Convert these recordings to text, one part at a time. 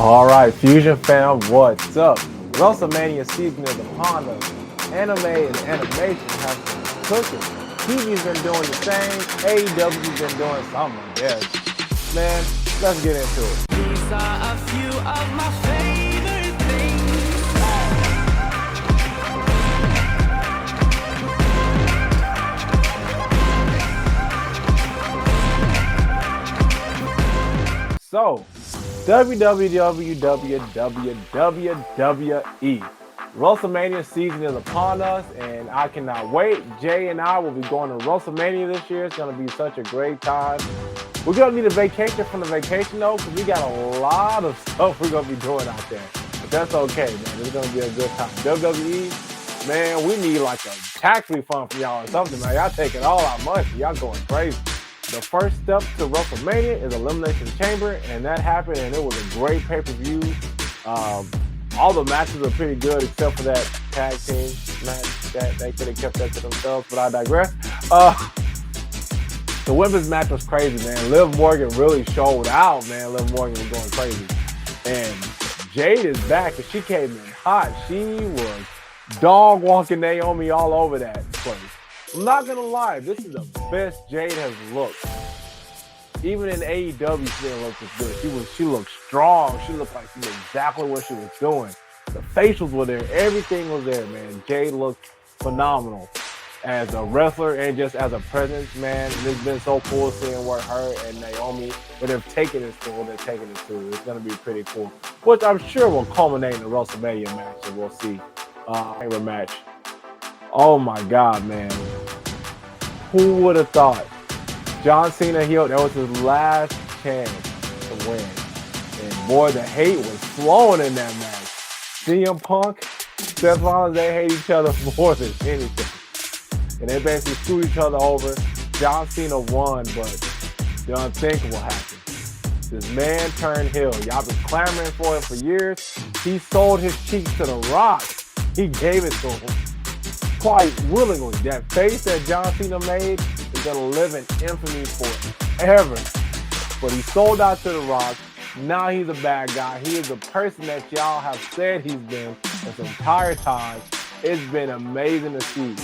All right, Fusion fam, what's up? WrestleMania season is upon us. Anime and animation have been cooking. TV's been doing the same. AEW's been doing something, I guess. Man, let's get into it. These are a few of my favorite things. So, WWE. WrestleMania season is upon us, and I cannot wait. Jay and I will be going to WrestleMania this year. It's going to be such a great time. We're going to need a vacation from the vacation, though, because we got a lot of stuff we're going to be doing out there. But that's okay, man. It's going to be a good time. WWE, man, we need like a tax refund from y'all or something, man. Y'all taking all our money. Y'all going crazy. The first step to WrestleMania is Elimination Chamber, and that happened, and it was a great pay-per-view. All the matches are pretty good except for that tag team match. That they could have kept that to themselves, but I digress. The women's match was crazy, man. Liv Morgan really showed out, man. Liv Morgan was going crazy. And Jade is back, and she came in hot. She was dog walking Naomi all over that place. I'm not going to lie, this is the best Jade has looked. Even in AEW, she didn't look as good. She looked strong. She looked like she knew exactly what she was doing. The facials were there. Everything was there, man. Jade looked phenomenal as a wrestler and just as a presence, man. It's been so cool seeing where her and Naomi, where they've taken this to, It's going to be pretty cool, which I'm sure will culminate in the WrestleMania match, and we'll see a match. Oh, my God, man. Who would have thought? John Cena that was his last chance to win. And boy, the hate was flowing in that match. CM Punk, Seth Rollins, they hate each other more than anything. And they basically screwed each other over. John Cena won, but the unthinkable happened. This man turned heel. Y'all been clamoring for it for years. He sold his cheeks to The Rock. He gave it to him quite willingly. That face that John Cena made is going to live in infamy forever. But he sold out to The Rock. Now he's a bad guy. He is the person that y'all have said he's been this entire time. It's been amazing to see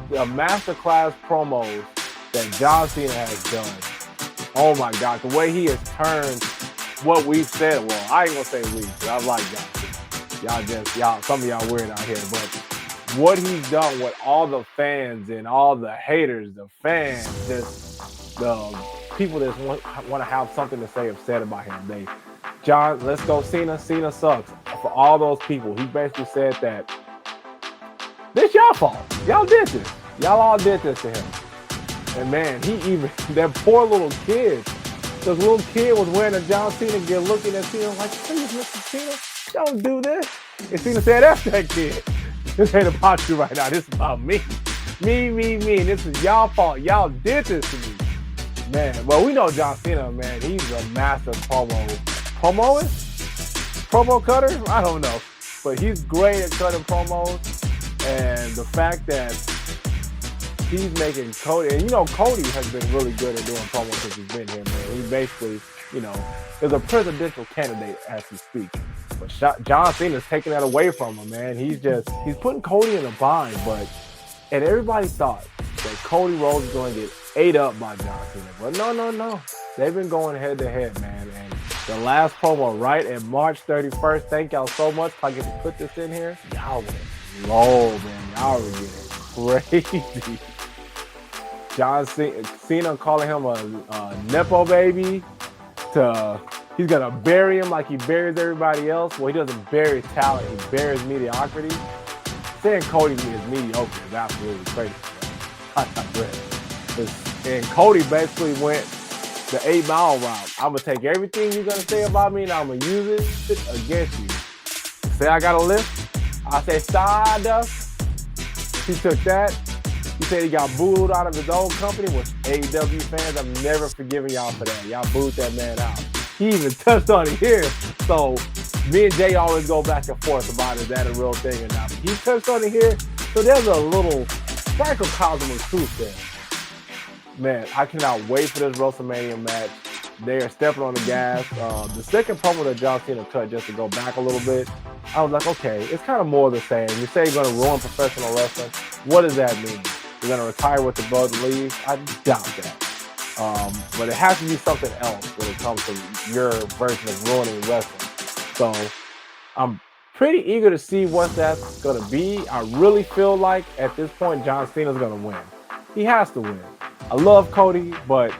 the masterclass promos that John Cena has done. Oh my God, the way he has turned what we've said. Well, I ain't gonna say we, but I like John Cena. Some of y'all weird out here, but what he's done with all the fans and all the haters, the fans, just the people that want to have something to say upset about him. Let's go Cena. Cena sucks. For all those people, he basically said that this y'all fault. Y'all did this. Y'all all did this to him. And man, that poor little kid, this little kid was wearing a John Cena gear looking at Cena like, please, Mr. Cena, don't do this. And Cena said, F that kid. This ain't about you right now. This is about me. Me. This is y'all fault. Y'all did this to me. Man, well, we know John Cena, man. He's a master promo cutter? I don't know. But he's great at cutting promos. And the fact that he's making Cody, and Cody has been really good at doing promos since he's been here, man. He basically, is a presidential candidate as he speaks. But John Cena's taking that away from him, man. He's putting Cody in a bind, and everybody thought that Cody Rhodes was going to get ate up by John Cena. But no. They've been going head to head, man. And the last promo, right at March 31st, thank y'all so much. I get to put this in here. Y'all went low, man. Y'all were getting crazy. John Cena calling him a Nepo baby. He's going to bury him like he buries everybody else. Well, he doesn't bury talent. He buries mediocrity. Saying Cody is mediocre is absolutely crazy. And Cody basically went the 8 Mile route. I'm going to take everything you're going to say about me and I'm going to use it against you. Say I got a lift. I say Stardust. He took that. He said he got booed out of his own company, which AEW fans, I'm never forgiving y'all for that. Y'all booed that man out. He even touched on it here. So me and Jay always go back and forth about is that a real thing or not. But he touched on it here. So there's a little microcosm of truth there. Man, I cannot wait for this WrestleMania match. they are stepping on the gas. The second promo that John Cena cut, just to go back a little bit, I was like, okay, it's kind of more of the same. You say you're going to ruin professional wrestling. What does that mean? You're going to retire with the belt and leave? I doubt that. But it has to be something else when it comes to your version of ruining wrestling. So I'm pretty eager to see what that's going to be. I really feel like at this point, John Cena's going to win. He has to win. I love Cody, but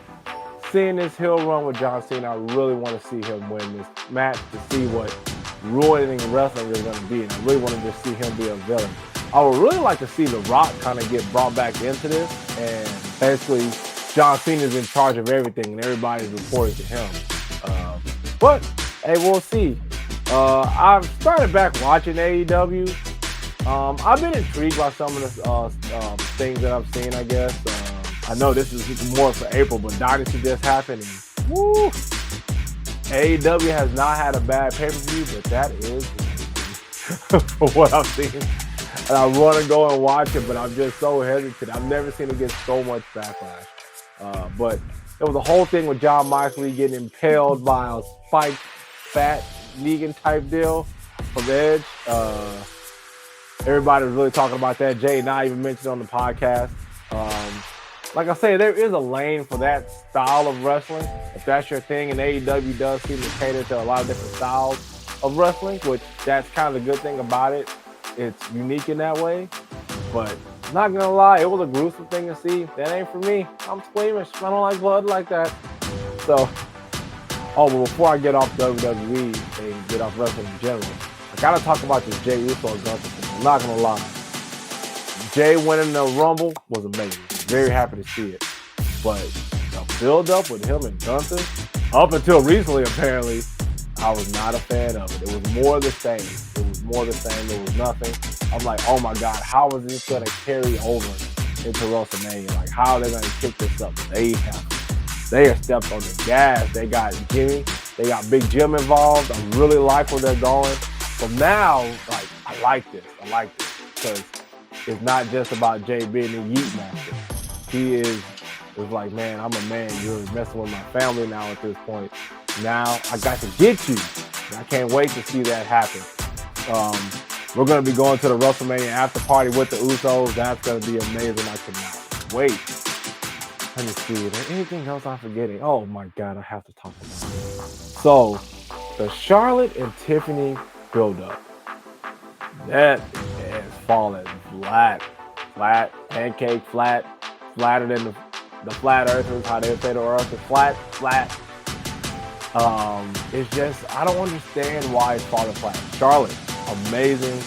seeing this heel run with John Cena, I really want to see him win this match to see what ruining wrestling is going to be. And I really want to just see him be a villain. I would really like to see The Rock kind of get brought back into this, and basically John Cena's in charge of everything and everybody's reporting to him. But hey, we'll see. I've started back watching AEW. I've been intrigued by some of the things that I've seen, I guess. I know this is more for April, but Dynasty just happened. And, woo! AEW has not had a bad pay-per-view, but that is for what I've seen. And I want to go and watch it, but I'm just so hesitant. I've never seen it get so much backlash. But there was a whole thing with Jon Moxley getting impaled by a spiked, fat, vegan type deal from Edge. Everybody was really talking about that. Jay and I even mentioned on the podcast. Like I say, there is a lane for that style of wrestling. If that's your thing, and AEW does seem to cater to a lot of different styles of wrestling, which that's kind of the good thing about it. It's unique in that way. But not gonna lie, it was a gruesome thing to see. That ain't for me. I'm squeamish. I don't like blood like that. So, but before I get off WWE and get off wrestling in general, I gotta talk about this Jey Uso and Gunther thing. I'm not gonna lie. Jay winning the Rumble was amazing. Very happy to see it. But the build-up with him and Gunther, up until recently apparently, I was not a fan of it. It was more the same. There was nothing. I'm like, oh my God, how is this going to carry over into WrestleMania? Like, how are they going to kick this up? They have stepped on the gas. They got Jimmy. They got Big Jim involved. I really like where they're going. So now, like, I like this because it's not just about Jay being the Yeet Master. He is like, man, I'm a man. You're messing with my family now at this point. Now I got to get you. I can't wait to see that happen. We're going to be going to the WrestleMania after party with the Usos. That's going to be amazing. I cannot wait. Let me see. Is there anything else I'm forgetting? Oh my God, I have to talk about it. So, the Charlotte and Tiffany build-up. That is falling flat, pancake, flatter than the flat earthers, how they say the earth is flat. It's just, I don't understand why it's falling flat. Charlotte, amazing.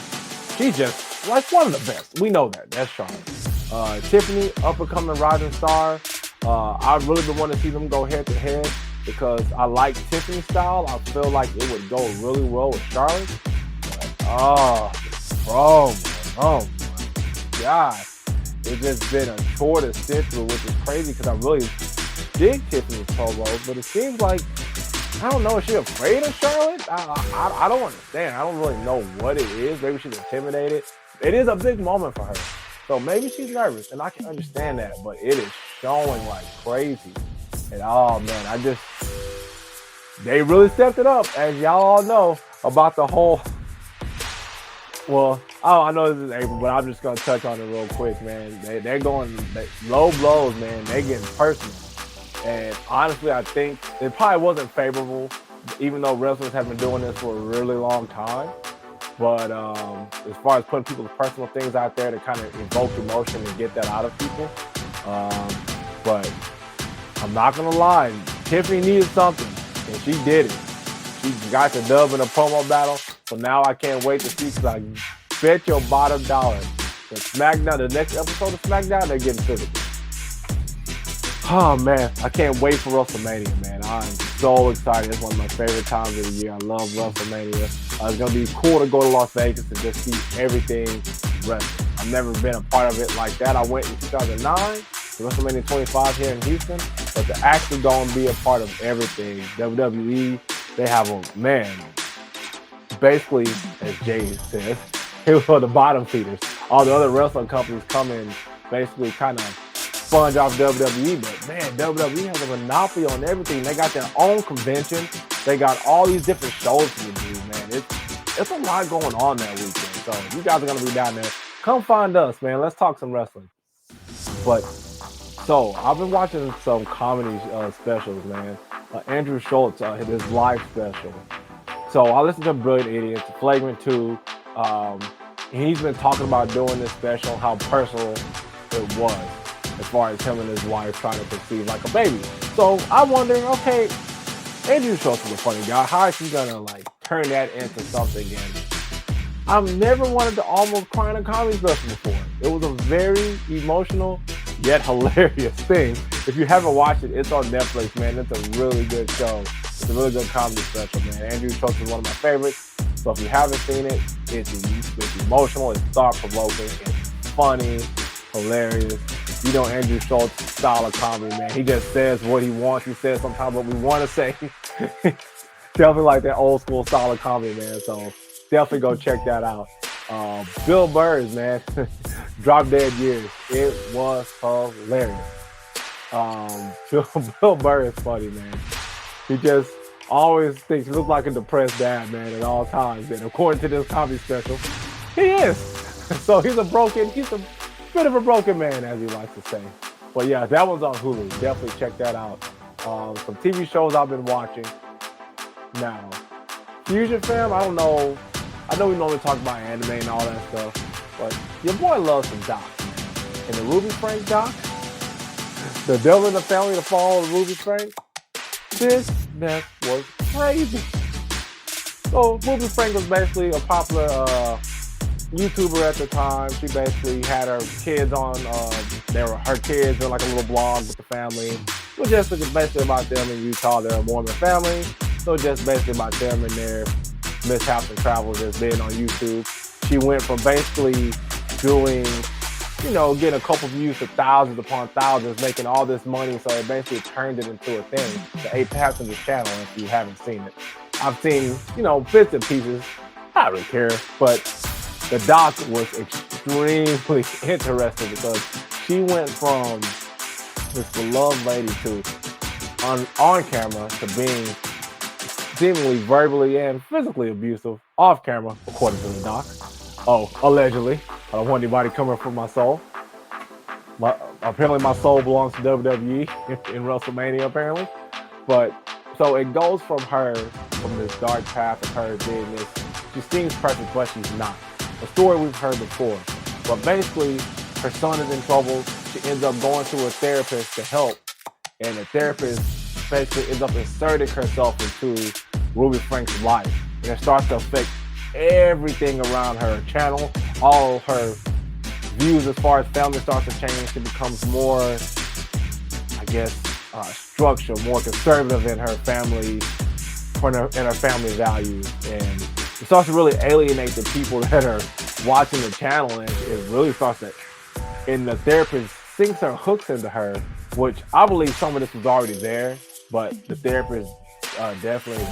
She's just like one of the best. We know that. That's Charlotte. Tiffany, up-and-coming rising star. I've really been wanting to see them go head-to-head because I like Tiffany's style. I feel like it would go really well with Charlotte. But, oh my God. It's just been a chore to sit through, which is crazy because I really dig Tiffany's promos, but it seems like, I don't know, is she afraid of Charlotte? I don't understand. I don't really know what it is. Maybe she's intimidated. It is a big moment for her. So maybe she's nervous, and I can understand that, but it is showing like crazy. And oh man, they really stepped it up, as y'all all know, about the whole, well, I know this is April, but I'm just going to touch on it real quick, man. They're going low blows, man. They're getting personal. And honestly, I think it probably wasn't favorable, even though wrestlers have been doing this for a really long time. But as far as putting people's personal things out there to kind of evoke emotion and get that out of people. But I'm not going to lie. Tiffany needed something, and she did it. She got the dub in a promo battle. So now I can't wait to see, because I bet your bottom dollar that SmackDown, the next episode of SmackDown, they're getting physical. Oh man, I can't wait for WrestleMania, man. I'm so excited. It's one of my favorite times of the year. I love WrestleMania. It's going to be cool to go to Las Vegas and just see everything wrestling. I've never been a part of it like that. I went in 2009 to WrestleMania 25 here in Houston, but to actually go and be a part of everything, WWE, they have basically, as Jay says, it was for the bottom feeders. All the other wrestling companies come in basically kind of sponge off WWE, but man, WWE has a monopoly on everything. They got their own convention. They got all these different shows to do, man. It's a lot going on that weekend. So if you guys are gonna be down there, come find us, man. Let's talk some wrestling. But so I've been watching some comedy specials, man. Andrew Schultz, his live special. So I listened to Brilliant Idiots, Flagrant 2. He's been talking about doing this special, how personal it was, as far as him and his wife trying to conceive like a baby. So I wonder, okay, Andrew Schultz is a funny guy. How is he gonna like turn that into something? And I've never wanted to almost cry in a comedy special before. It was a very emotional yet hilarious thing. If you haven't watched it, it's on Netflix, man. It's a really good show. It's a really good comedy special, man. Andrew Schultz is one of my favorites. So if you haven't seen it, it's emotional, it's thought-provoking, it's funny, hilarious. You know Andrew Schultz style of comedy, man. He just says what he wants. He says sometimes what we want to say. Definitely like that old school style of comedy, man. So definitely go check that out. Bill Burr's, man. Drop Dead Years. It was hilarious. Bill Burr is funny, man. He just always thinks he looks like a depressed dad, man, at all times. And according to this comedy special, he is. So he's a bit of a broken man, as he likes to say. But yeah, that one's on Hulu. Definitely check that out. Some TV shows I've been watching. Now, Fusion fam, I don't know. I know we normally talk about anime and all that stuff, but your boy loves some docs, man. And the Ruby Frank doc, The Devil in the Family, The Fall of Ruby Frank, this mess was crazy. So Ruby Frank was basically a popular YouTuber at the time. She basically had her kids on, her kids in like a little blog with the family. It was just basically about them in Utah. They're a Mormon family. So just basically about them and their mishaps and travels just being on YouTube. She went from basically doing, getting a couple views to thousands upon thousands, making all this money. So it basically turned it into a thing. The 8 Passengers channel, if you haven't seen it. I've seen, bits and pieces. I don't really care. But the doc was extremely interesting because she went from this beloved lady to on camera to being seemingly verbally and physically abusive off camera, according to the doc. Oh, allegedly. I don't want anybody coming for my soul. Apparently my soul belongs to WWE in WrestleMania, apparently. But so it goes from this dark path of her being this, she seems perfect, but she's not. A story we've heard before. But basically, her son is in trouble. She ends up going to a therapist to help. And the therapist basically ends up inserting herself into Ruby Frank's life. And it starts to affect everything around her channel. All her views as far as family starts to change. She becomes more, structured, more conservative in her family, in her family values. And it starts to really alienate the people that are watching the channel. And it really starts to, and the therapist sinks her hooks into her, which I believe some of this was already there, but the therapist definitely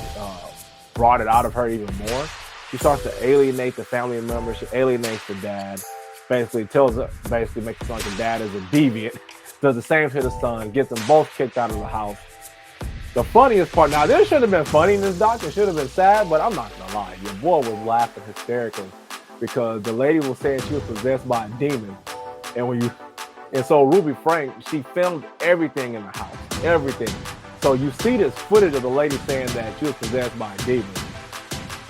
brought it out of her even more. She starts to alienate the family members. She alienates the dad. Basically makes it sound like the dad is a deviant. Does the same to the son. Gets them both kicked out of the house. The funniest part, now this should have been funny in this doc. It should have been sad, but I'm not gonna lie. Your boy was laughing hysterically because the lady was saying she was possessed by a demon. And so Ruby Frank, she filmed everything in the house. Everything. So you see this footage of the lady saying that she was possessed by a demon.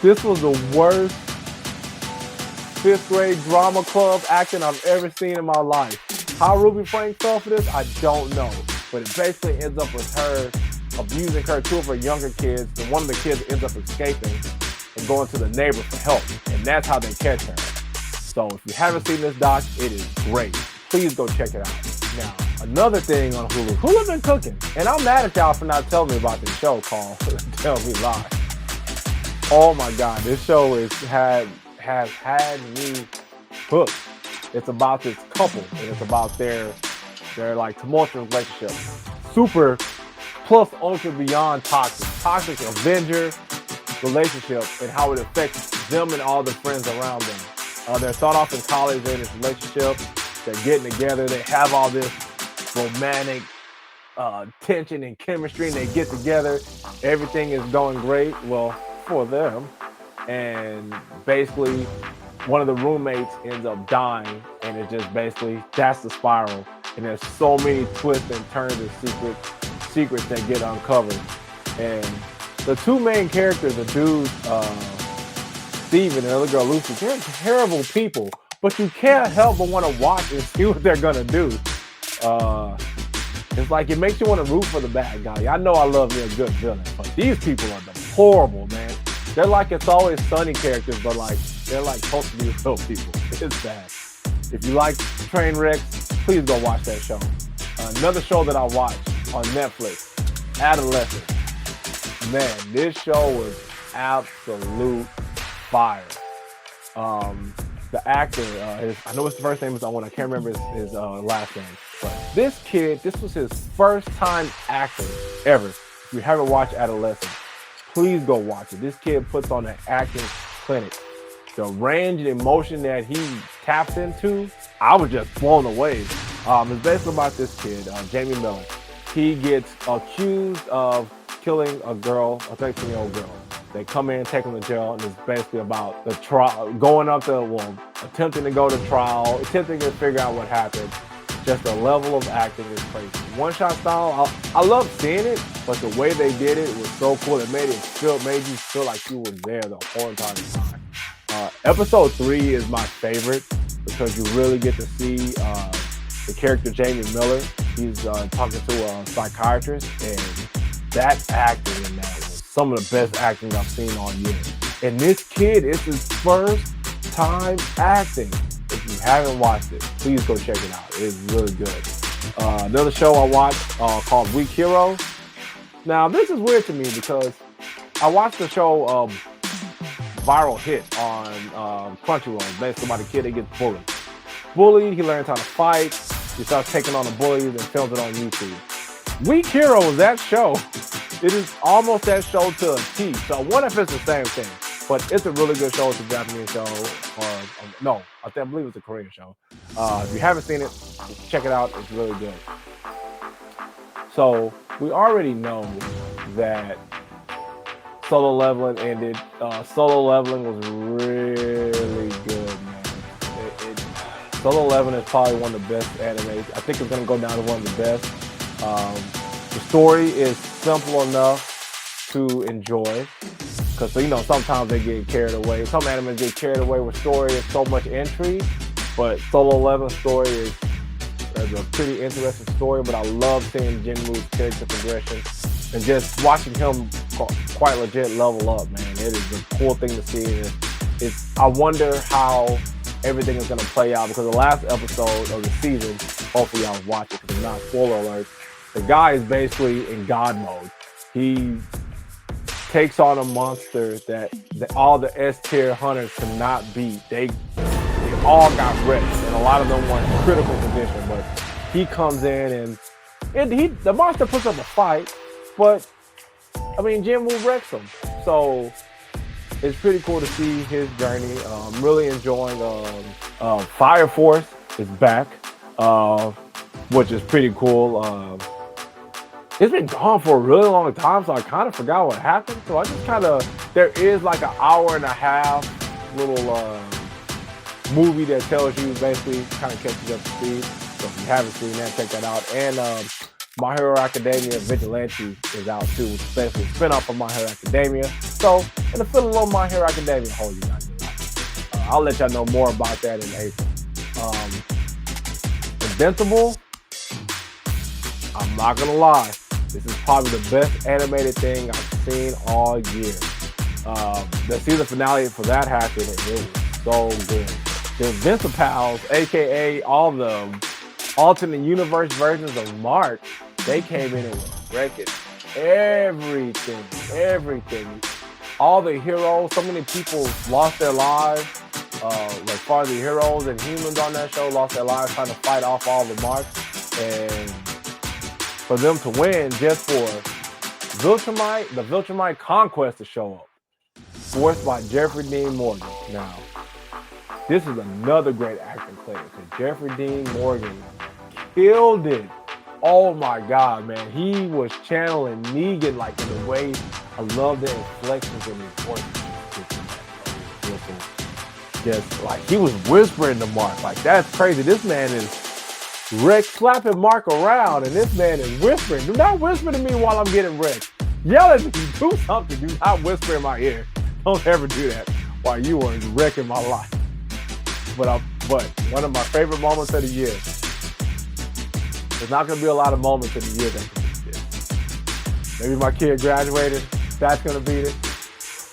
This was the worst 5th grade drama club acting I've ever seen in my life. How Ruby Frank fell for this, I don't know. But it basically ends up with her abusing two of her younger kids. And one of the kids ends up escaping and going to the neighbor for help. And that's how they catch her. So if you haven't seen this doc, it is great. Please go check it out. Now, another thing on Hulu. Hulu been cooking. And I'm mad at y'all for not telling me about this show called Tell Me Lies. Oh my God, this show has had me hooked. It's about this couple, and it's about their like tumultuous relationship. Super plus ultra beyond toxic Avenger relationship, and how it affects them and all the friends around them. They're start off in college, they're in this relationship, they're getting together, they have all this romantic tension and chemistry, and they get together. Everything is going great. Well, for them, and basically one of the roommates ends up dying, and it just basically that's the spiral. And there's so many twists and turns and secrets that get uncovered. And the two main characters, the dude Steven and the other girl Lucy, they're terrible people, but you can't help but want to watch and see what they're gonna do. It's like it makes you want to root for the bad guy. I know I love me a good villain, but these people are deplorable, man. They're like It's Always Sunny characters, but like they're like supposed to be real people. It's bad. If you like train wrecks, please go watch that show. Another show that I watched on Netflix, Adolescence. Man, this show was absolute fire. The actor, I know his first name is Owen. I can't remember his last name. But this kid, this was his first time acting ever. If you haven't watched Adolescence, please go watch it. This kid puts on an acting clinic. The range and emotion that he taps into, I was just blown away. It's basically about this kid, Jamie Miller. He gets accused of killing a girl, a 13-year-old girl. They come in, take him to jail, and it's basically about the trial, attempting to go to trial, attempting to figure out what happened. Just the level of acting is crazy. One-shot style, I love seeing it, but the way they did it was so cool. It made you feel like you were there the whole entire time. Episode 3 is my favorite because you really get to see the character Jamie Miller. He's talking to a psychiatrist, and that acting in that was some of the best acting I've seen all year. And this kid, it's his first time acting. If you haven't watched it, please go check it out. It's really good. Another show I watched called Weak Heroes. Now, this is weird to me because I watched the show Viral Hit on Crunchyroll, basically about a kid that gets bullied. Bullied, he learns how to fight, he starts taking on the bullies and films it on YouTube. Weak Heroes, that show, it is almost that show to a T. So I wonder if it's the same thing, but it's a really good show. It's a Japanese show, no, I believe it's a Korean show. If you haven't seen it, check it out. It's really good. So we already know that Solo Leveling ended. Solo Leveling was really good, man. Solo Leveling is probably one of the best animes. I think it's going to go down to one of the best. The story is simple enough to enjoy because, sometimes they get carried away. Some animes get carried away with story and so much intrigue, but Solo Leveling's story is a pretty interesting story, but I love seeing Jinwoo's character progression and just watching him quite legit level up, man. It is a cool thing to see. I wonder how everything is going to play out because the last episode of the season, hopefully y'all watch it because it's not spoiler alert, the guy is basically in God mode. He takes on a monster that all the S-tier hunters cannot beat. They all got wrecked, and a lot of them were in critical condition, but he comes in and the monster puts up a fight, but Jinwoo wrecks him. So it's pretty cool to see his journey. I'm really enjoying Fire Force is back, which is pretty cool. It's been gone for a really long time, so I kind of forgot what happened. So I just there is like an hour and a half little movie that tells you basically kind of catches you up to speed. So if you haven't seen that, check that out. And My Hero Academia Vigilante is out too, which is basically a spinoff of My Hero Academia. So, and to fill a little My Hero Academia hole, you guys. I'll let y'all know more about that in April. Invincible, I'm not gonna lie, this is probably the best animated thing I've seen all year. The season finale for that happened, and it was so good. The Invincibles, aka all the alternate universe versions of Mark, they came in and were wrecking everything. All the heroes, so many people lost their lives. Like far as the heroes and humans on that show lost their lives trying to fight off all the marks. And for them to win just for the Viltrumite Conquest to show up, forced by Jeffrey Dean Morgan. Now, this is another great acting player because Jeffrey Dean Morgan killed it Oh my God, man. He was channeling Negan like in the way I love the inflections in his voice. Just like he was whispering to Mark. Like, that's crazy. This man is Rick slapping Mark around, and this man is whispering. Do not whisper to me while I'm getting wrecked. Yell at me. Do something. Do not whisper in my ear. Don't ever do that while you are wrecking my life. But one of my favorite moments of the year. There's not going to be a lot of moments in the year that can beat this. Maybe my kid graduated. That's going to beat it.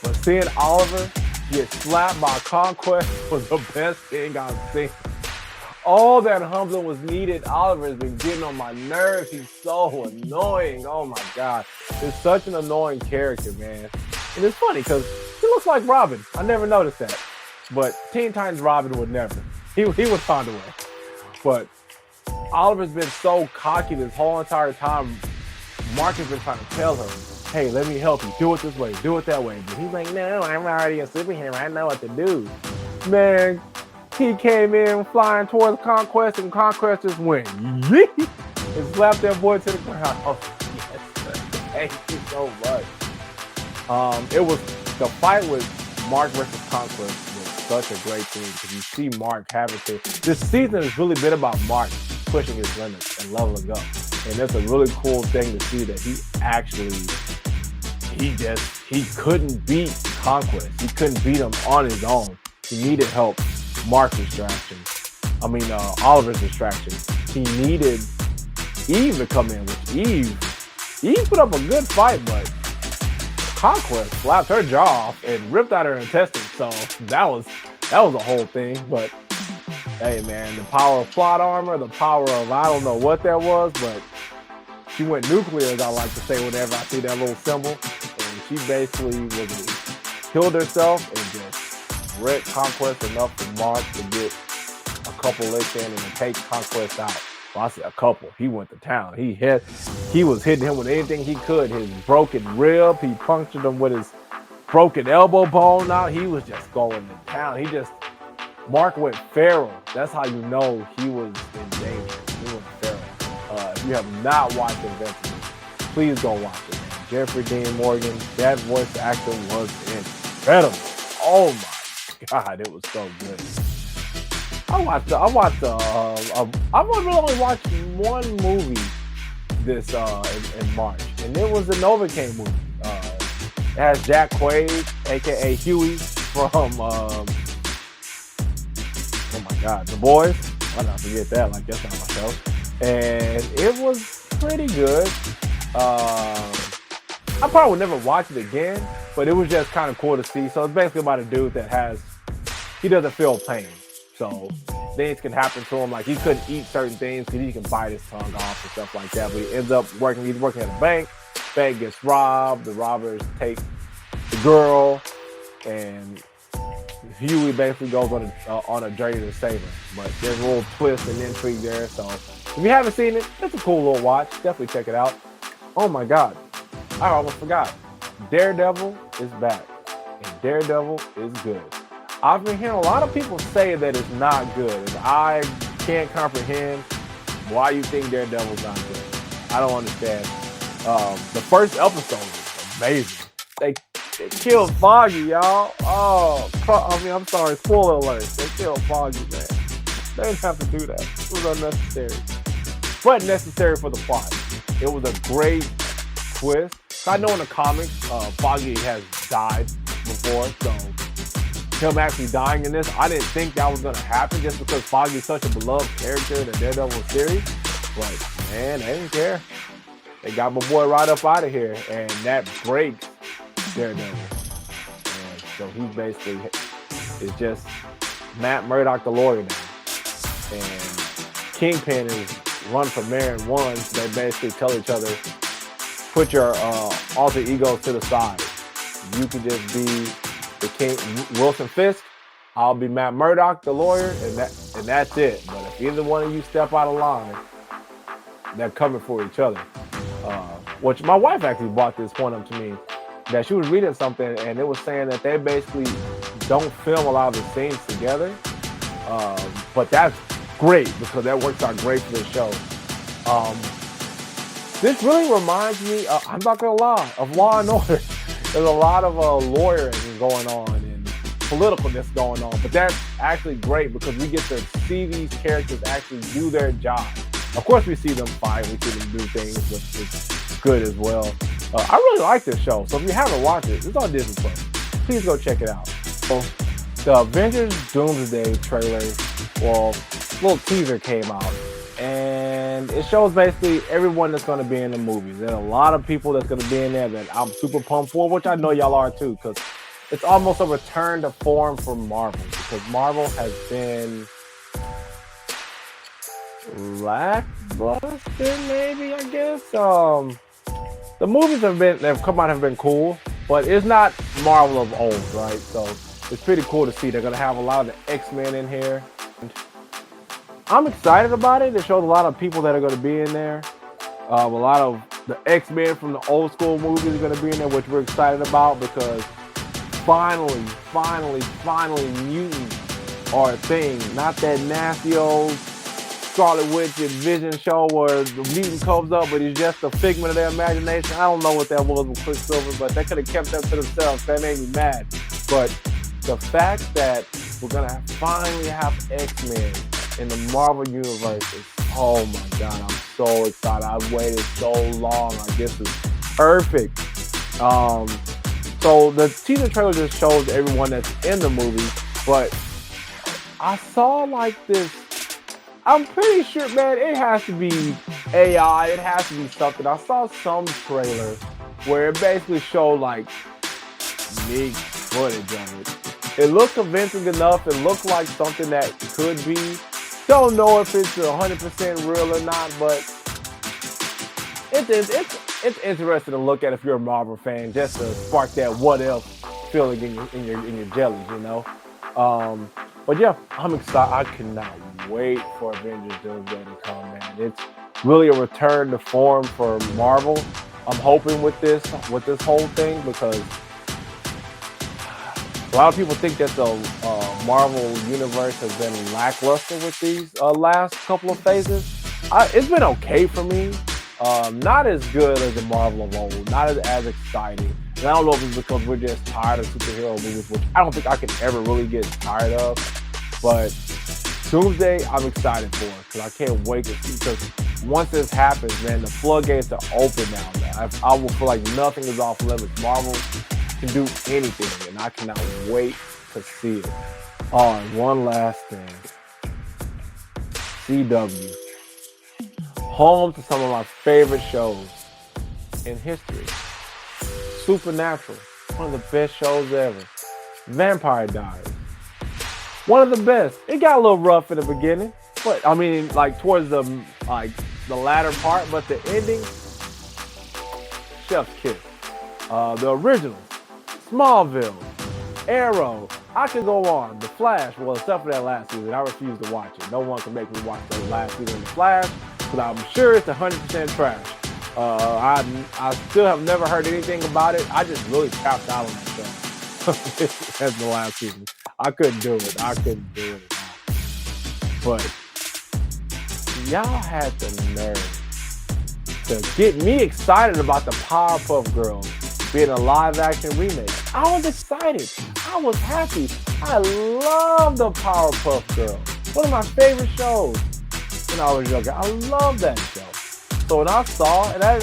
But seeing Oliver get slapped by Conquest was the best thing I've seen. All that humbling was needed. Oliver has been getting on my nerves. He's so annoying. Oh my God. He's such an annoying character, man. And it's funny because he looks like Robin. I never noticed that. But Teen Titans Robin would never. He was found away. But Oliver's been so cocky this whole entire time. Mark has been trying to tell him, hey, let me help you. Do it this way. Do it that way. But he's like, no, I'm already a superhero. I know what to do. Man, he came in flying towards Conquest, and Conquest just went, yeet, and slapped that boy to the ground. Oh, yes. Thank you so much. It was the fight with Mark versus Conquest was such a great thing because you see Mark having to. This season has really been about Mark pushing his limits and leveling up. And that's a really cool thing to see that he actually, he couldn't beat Conquest. He couldn't beat him on his own. He needed help. Mark's distractions. Oliver's distractions. He needed Eve to come in, which Eve put up a good fight, but Conquest slapped her jaw off and ripped out her intestines. So that was a whole thing. But hey, man, the power of plot armor, the power of, I don't know what that was, but she went nuclear, as I like to say whenever I see that little symbol. And she basically killed herself and just wrecked Conquest enough for Mark to get a couple licks in and to take Conquest out. Well, I said a couple. He went to town. He was hitting him with anything he could. His broken rib, he punctured him with his broken elbow bone out. He was just going to town. Mark went feral. That's how you know he was in danger. He went feral. If you have not watched Invincible, please go watch it, man. Jeffrey Dean Morgan, that voice acting was incredible. Oh my God, it was so good. I've only watched one movie this in March, and it was the Novocaine movie. It has Jack Quaid, aka Huey from oh my God, The Boys. Why not forget that? Like, that's not my show. And it was pretty good. I probably would never watch it again, but it was just kind of cool to see. So it's basically about a dude that he doesn't feel pain. So things can happen to him. Like, he couldn't eat certain things because he can bite his tongue off and stuff like that. But he ends up he's working at a bank. Bank gets robbed. The robbers take the girl, and Huey basically goes on a journey to save her. But there's a little twist and intrigue there. So if you haven't seen it, it's a cool little watch. Definitely check it out. Oh my God, I almost forgot. Daredevil is back, and Daredevil is good. I've been hearing a lot of people say that it's not good, and I can't comprehend why you think Daredevil's not good. I don't understand. The first episode was amazing. They killed Foggy, y'all. I'm sorry, spoiler alert. They killed Foggy, man. They didn't have to do that. It was unnecessary, but necessary for the plot. It was a great twist. I know in the comics, Foggy has died before, so him actually dying in this, I didn't think that was going to happen just because Foggy's such a beloved character in the Daredevil series. But, man, they didn't care. They got my boy right up out of here, and that breaks Daredevil. And so he basically is just Matt Murdock, the lawyer now. And Kingpin is run for mayor and won. So they basically tell each other, put your alter egos to the side. You can just be the King Wilson Fisk. I'll be Matt Murdock, the lawyer, and that's it. But if either one of you step out of line, they're coming for each other. Which my wife actually brought this point up to me, that she was reading something and it was saying that they basically don't film a lot of the scenes together. But that's great because that works out great for the show. This really reminds me, I'm not gonna lie, of Law and Order. There's a lot of lawyering going on and politicalness going on, but that's actually great because we get to see these characters actually do their job. Of course, we see them fight, we see them do things, which is good as well. I really like this show, so if you haven't watched it, it's on Disney Plus. Please go check it out. So, the Avengers Doomsday trailer, well, little teaser came out, and it shows basically everyone that's going to be in the movies. There's a lot of people that's going to be in there that I'm super pumped for, which I know y'all are too, because it's almost a return to form for Marvel, because Marvel has been lackluster, maybe, I guess. The movies have come out have been cool, but it's not Marvel of old, right? So it's pretty cool to see. They're gonna have a lot of the X-Men in here. I'm excited about it. It shows a lot of people that are gonna be in there. A lot of the X-Men from the old school movies are gonna be in there, which we're excited about because finally, mutants are a thing. Not that nasty old Scarlet Witch and Vision show where the mutant comes up, but he's just a figment of their imagination. I don't know what that was with Quicksilver, but they could have kept that to themselves. That made me mad. But the fact that we're gonna finally have X-Men in the Marvel universe is, oh my God, I'm so excited. I've waited so long. Like, this is perfect. So the teaser trailer just shows everyone that's in the movie, but I saw like this. I'm pretty sure, man, it has to be AI. It has to be something. I saw some trailer where it basically showed like big footage of it. It looked convincing enough. It looked like something that could be. Don't know if it's 100% real or not, but it's interesting to look at if you're a Marvel fan, just to spark that what if feeling in your jellies, you know. But yeah, I'm excited. I cannot wait for Avengers Doomsday to come, man. It's really a return to form for Marvel. I'm hoping with this whole thing, because a lot of people think that the Marvel universe has been lackluster with these last couple of phases. It's been okay for me. Not as good as the Marvel of old, not as exciting. And I don't know if it's because we're just tired of superhero movies, which I don't think I can ever really get tired of. But Doomsday, I'm excited for, because I can't wait to see. Because once this happens, man, the floodgates are open now, man. I will feel like nothing is off limits. Marvel can do anything, and I cannot wait to see it. Oh, and one last thing. CW. Home to some of my favorite shows in history. Supernatural, one of the best shows ever. Vampire Diaries, one of the best. It got a little rough in the beginning, but I mean, like towards the latter part, but the ending, chef's kiss. The original, Smallville, Arrow. I could go on. The Flash, well, except for that last season, I refuse to watch it. No one can make me watch the last season of The Flash, because I'm sure it's 100% trash. I still have never heard anything about it. I just really tapped out on that show. That's the last season. I couldn't do it. But y'all had the nerve to get me excited about the Powerpuff Girls being a live-action remake. I was excited. I was happy. I love the Powerpuff Girls. One of my favorite shows when I was younger. I love that show. So when I saw, now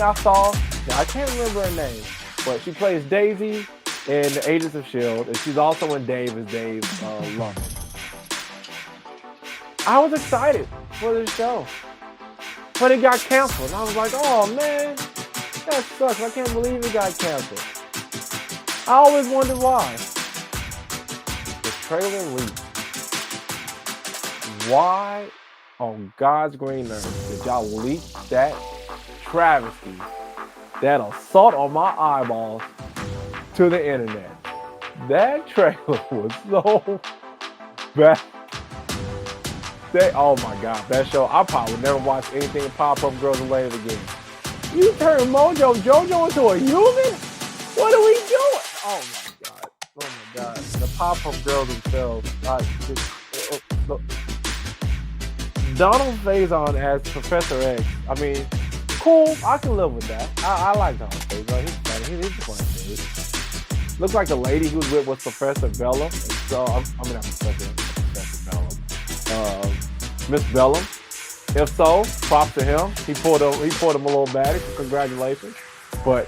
I can't remember her name, but she plays Daisy in the Agents of S.H.I.E.L.D., and she's also in Dave as Dave Lumber. I was excited for this show, but it got canceled. And I was like, oh man, that sucks. I can't believe it got canceled. I always wondered why. The trailer leaked. Why on God's green earth did y'all leak that travesty, that assault on my eyeballs to the internet? That trailer was so bad. Oh my God, that show, I probably would never watch anything Powerpuff Girls related again. You turned Mojo Jojo into a human? What are we doing? Oh my God. The Powerpuff Girls themselves. Donald Faison as Professor X. I mean, cool. I can live with that. I like the homestage, bro. He's funny. He's a funny dude. Looks like the lady he was with was Professor Bellum. And so, not Professor Bellum. Miss Bellum. If so, props to him. He pulled him a little baddie. So congratulations. But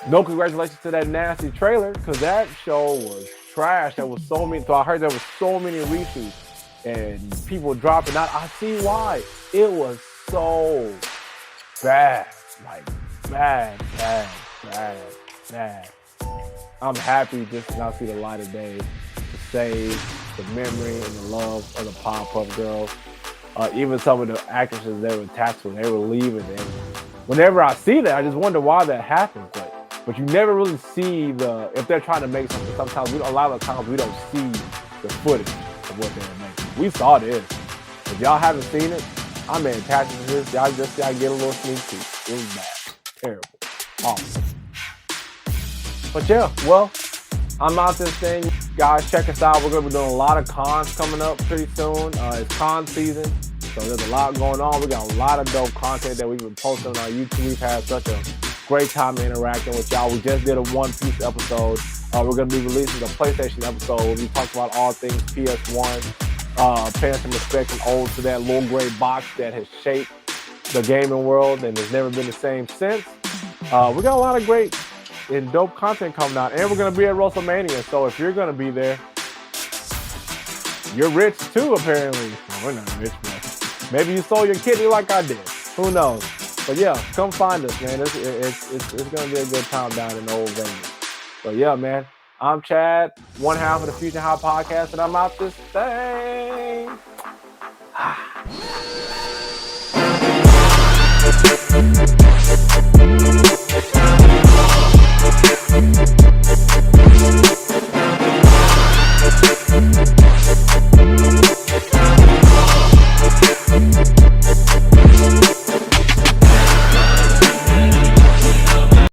no congratulations to that nasty trailer, because that show was trash. There was so many. So I heard there was so many reshoots and people dropping out. I see why. It was so bad. Like bad. I'm happy just to not see the light of day to save the memory and the love of the Powerpuff Girls. Even some of the actresses they were attached to when they were leaving. And whenever I see that, I just wonder why that happens. But you never really see if they're trying to make something. Sometimes a lot of the times we don't see the footage of what they're making. We saw this. If y'all haven't seen it, I'm attached to this. Y'all get a little sneak peek. It was bad. Terrible. Awesome. But yeah, well, I'm out this thing. Guys, check us out. We're going to be doing a lot of cons coming up pretty soon. It's con season, so there's a lot going on. We got a lot of dope content that we've been posting on our YouTube. We've had such a great time interacting with y'all. We just did a One Piece episode. We're going to be releasing a PlayStation episode. We talked about all things PS1, paying some respect and ode to that little gray box that has shaped the gaming world and has never been the same since. We got a lot of great and dope content coming out, and we're going to be at WrestleMania. So if you're going to be there, you're rich too, apparently. Well, we're not rich, but maybe you sold your kidney like I did. Who knows? But yeah, come find us, man. It's going to be a good time down in old Vegas. So yeah, man, I'm Chad, one half of the Fusion-Haa podcast, and I'm out this thing.